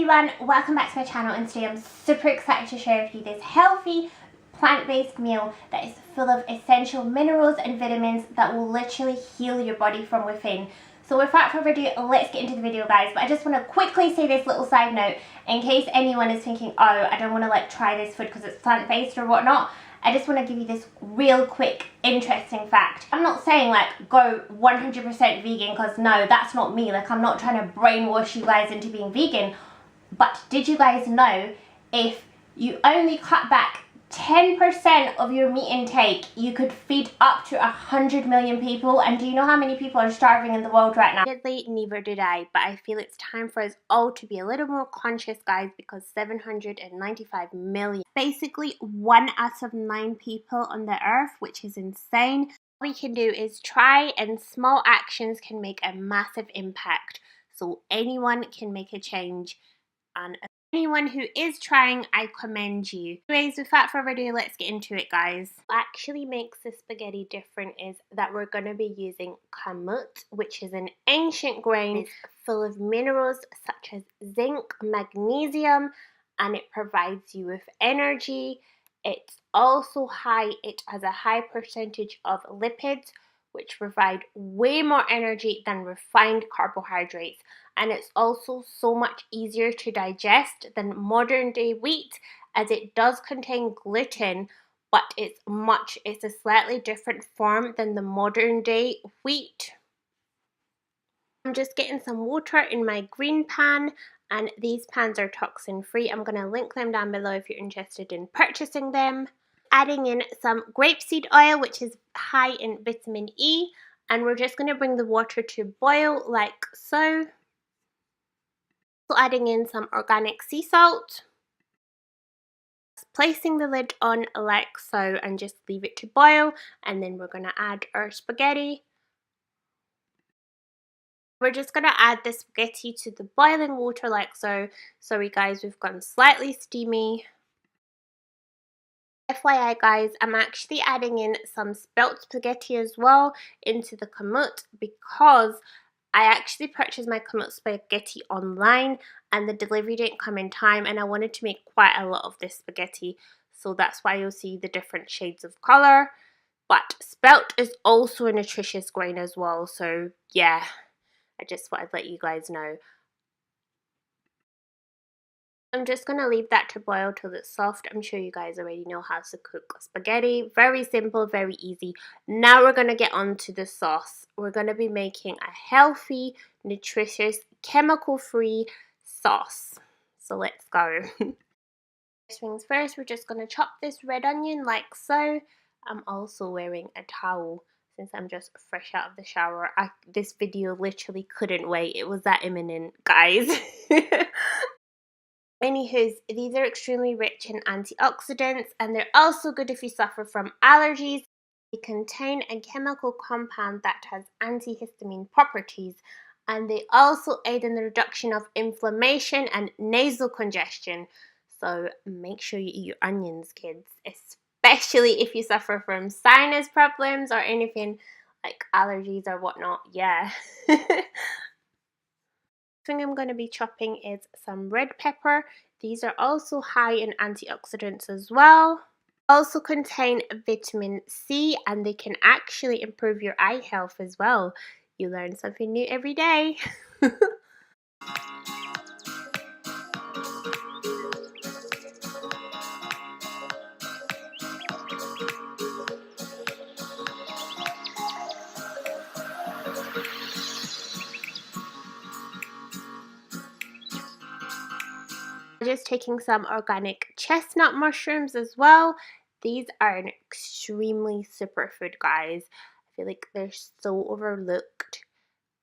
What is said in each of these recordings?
everyone, welcome back to my channel, and today I'm super excited to share with you this healthy plant-based meal that is full of essential minerals and vitamins that will literally heal your body from within. So without further ado, let's get into the video, guys. But I just want to quickly say this little side note in case anyone is thinking, oh, I don't want to try this food because it's plant-based or whatnot. I just want to give you this real quick interesting fact. I'm not saying go 100% vegan, because no, that's not me. I'm not trying to brainwash you guys into being vegan. But did you guys know if you only cut back 10% of your meat intake, you could feed up to 100 million people? And do you know how many people are starving in the world right now? Neither did I, but I feel it's time for us all to be a little more conscious, guys, because 795 million, basically 1 out of 9 people on the earth, which is insane. All we can do is try, and small actions can make a massive impact. So anyone can make a change, and anyone who is trying, I commend you. Anyways, without further ado, let's get into it, guys. What actually makes the spaghetti different is that we're going to be using KAMUT, which is an ancient grain. It's full of minerals such as zinc, magnesium, and it provides you with energy. It has a high percentage of lipids, which provide way more energy than refined carbohydrates. And it's also so much easier to digest than modern day wheat, as it does contain gluten, but it's a slightly different form than the modern day wheat. I'm just getting some water in my green pan, and these pans are toxin free. I'm going to link them down below if you're interested in purchasing them. Adding in some grapeseed oil, which is high in vitamin E, and we're just going to bring the water to boil like so. So adding in some organic sea salt, placing the lid on like so, and just leave it to boil, and then we're going to add our spaghetti. We're just going to add the spaghetti to the boiling water like so. Sorry guys, we've gone slightly steamy. FYI guys, I'm actually adding in some SPELT spaghetti as well into the KAMUT, because I actually purchased my KAMUT spaghetti online and the delivery didn't come in time, and I wanted to make quite a lot of this spaghetti, so that's why you'll see the different shades of colour. But SPELT is also a nutritious grain as well, so yeah, I just thought I'd let you guys know. I'm just going to leave that to boil till it's soft. I'm sure you guys already know how to cook spaghetti. Very simple, very easy. Now we're going to get on to the sauce. We're going to be making a healthy, nutritious, chemical-free sauce. So let's go. First things first, we're just going to chop this red onion like so. I'm also wearing a towel since I'm just fresh out of the shower. This video literally couldn't wait. It was that imminent, guys. Anywho, these are extremely rich in antioxidants, and they're also good if you suffer from allergies. They contain a chemical compound that has antihistamine properties, and they also aid in the reduction of inflammation and nasal congestion. So make sure you eat your onions, kids, especially if you suffer from sinus problems or anything like allergies or whatnot. Yeah. Thing I'm going to be chopping is some red pepper. These are also high in antioxidants as well. Also contain vitamin C, and they can actually improve your eye health as well. You learn something new every day. Just taking some organic chestnut mushrooms as well. These are an extremely superfood, guys. I feel like they're so overlooked.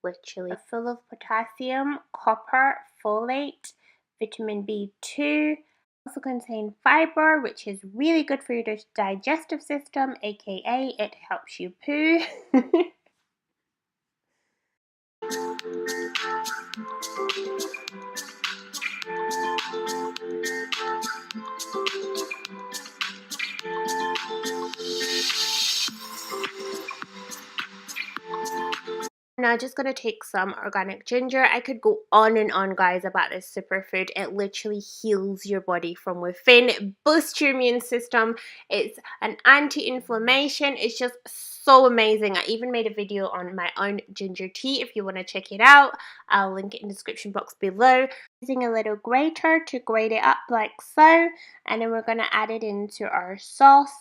Literally full of potassium, copper, folate, vitamin B2. Also contain fiber, which is really good for your digestive system, aka it helps you poo. Now just going to take some organic ginger. I could go on and on, guys, about this superfood. It literally heals your body from within, it boosts your immune system. It's an anti-inflammation. It's just so amazing. I even made a video on my own ginger tea. If you want to check it out, I'll link it in the description box below. Using a little grater to grate it up like so, and then we're going to add it into our sauce.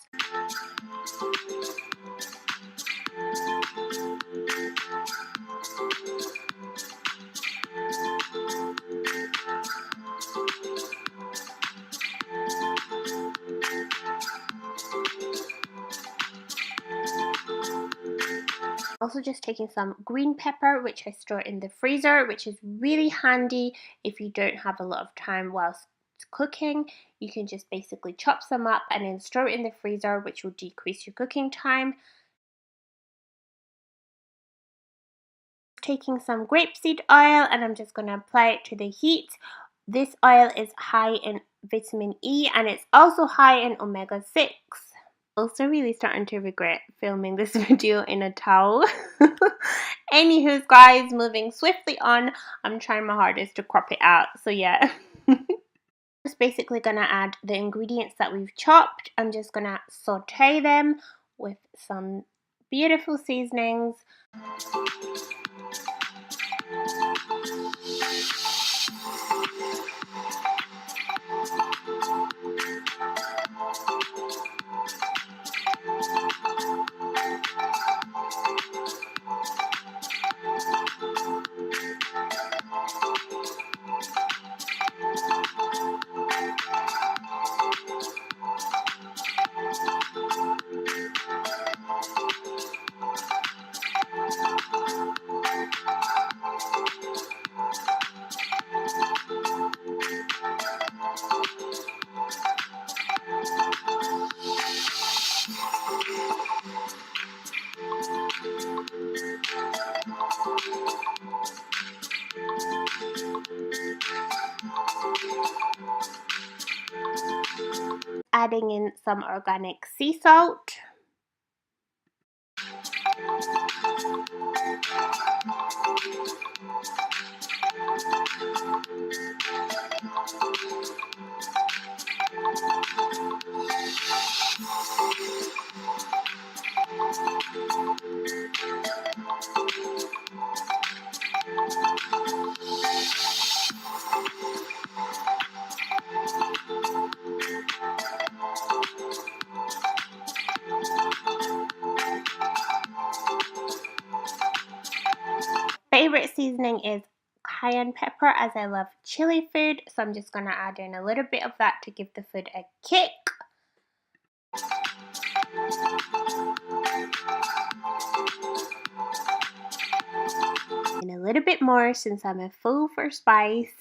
Also just taking some green pepper, which I store in the freezer, which is really handy if you don't have a lot of time whilst cooking. You can just basically chop some up and then store it in the freezer, which will decrease your cooking time. Taking some grapeseed oil, and I'm just going to apply it to the heat. This oil is high in vitamin E and it's also high in omega-6. Also really starting to regret filming this video in a towel. Anywho, guys, moving swiftly on. I'm trying my hardest to crop it out, so yeah. Just basically gonna add the ingredients that we've chopped. I'm just gonna saute them with some beautiful seasonings. Adding in some organic sea salt. Favorite seasoning is cayenne pepper, as I love chili food, so I'm just going to add in a little bit of that to give the food a kick. And a little bit more since I'm a fool for spice.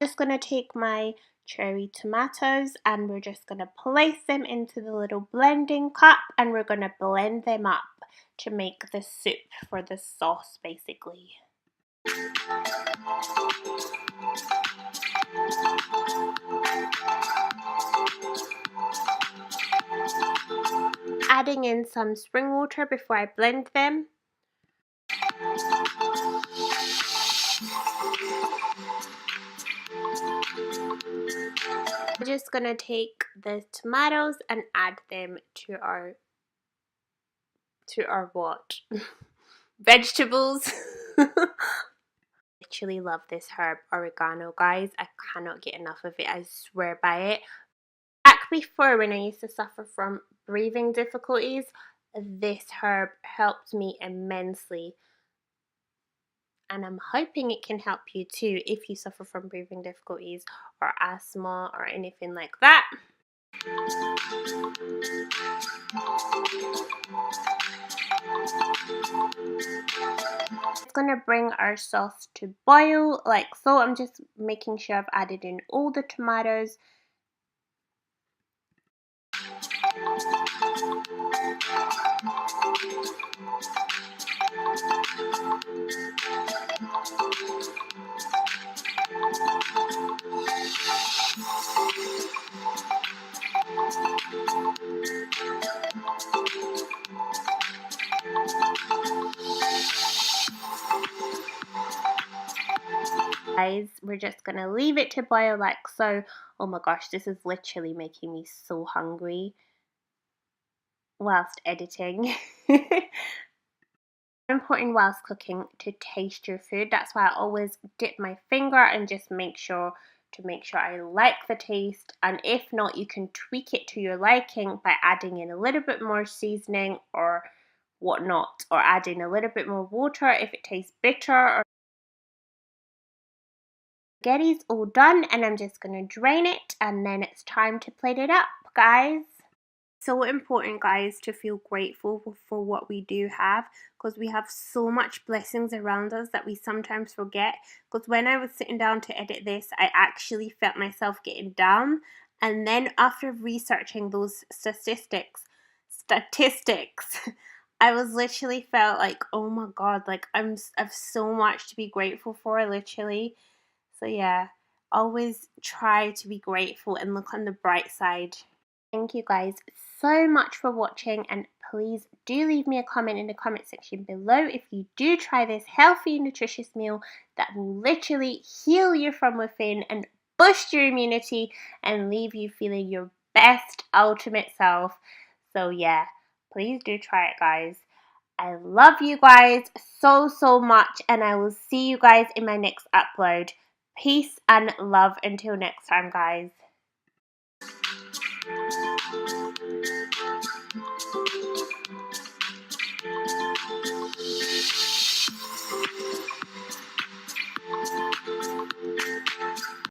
Just going to take my cherry tomatoes and we're just going to place them into the little blending cup and we're going to blend them up to make the soup for the sauce, basically. Adding in some spring water before I blend them. We're just gonna take the tomatoes and add them to our what? Vegetables. Literally love this herb, oregano, guys. I cannot get enough of it. I swear by it. Back before, when I used to suffer from breathing difficulties, this herb helped me immensely. And I'm hoping it can help you too if you suffer from breathing difficulties or asthma or anything like that. It's gonna bring our sauce to boil like so. I'm just making sure I've added in all the tomatoes. Guys, we're just gonna leave it to boil like so. Oh my gosh, this is literally making me so hungry whilst editing. Important whilst cooking to taste your food. That's why I always dip my finger and just make sure I like the taste, and if not, you can tweak it to your liking by adding in a little bit more seasoning or whatnot, or adding a little bit more water if it tastes bitter. Or spaghetti's all done, and I'm just gonna drain it, and then it's time to plate it up, guys. So important, guys, to feel grateful for what we do have, because we have so much blessings around us that we sometimes forget. Because when I was sitting down to edit this, I actually felt myself getting down, and then after researching those statistics I was literally felt like, oh my god, like I've so much to be grateful for, literally. So yeah, always try to be grateful and look on the bright side. Thank you guys so much for watching, and please do leave me a comment in the comment section below if you do try this healthy and nutritious meal that will literally heal you from within and boost your immunity and leave you feeling your best ultimate self. So yeah, please do try it, guys. I love you guys so much, and I will see you guys in my next upload. Peace and love until next time, guys.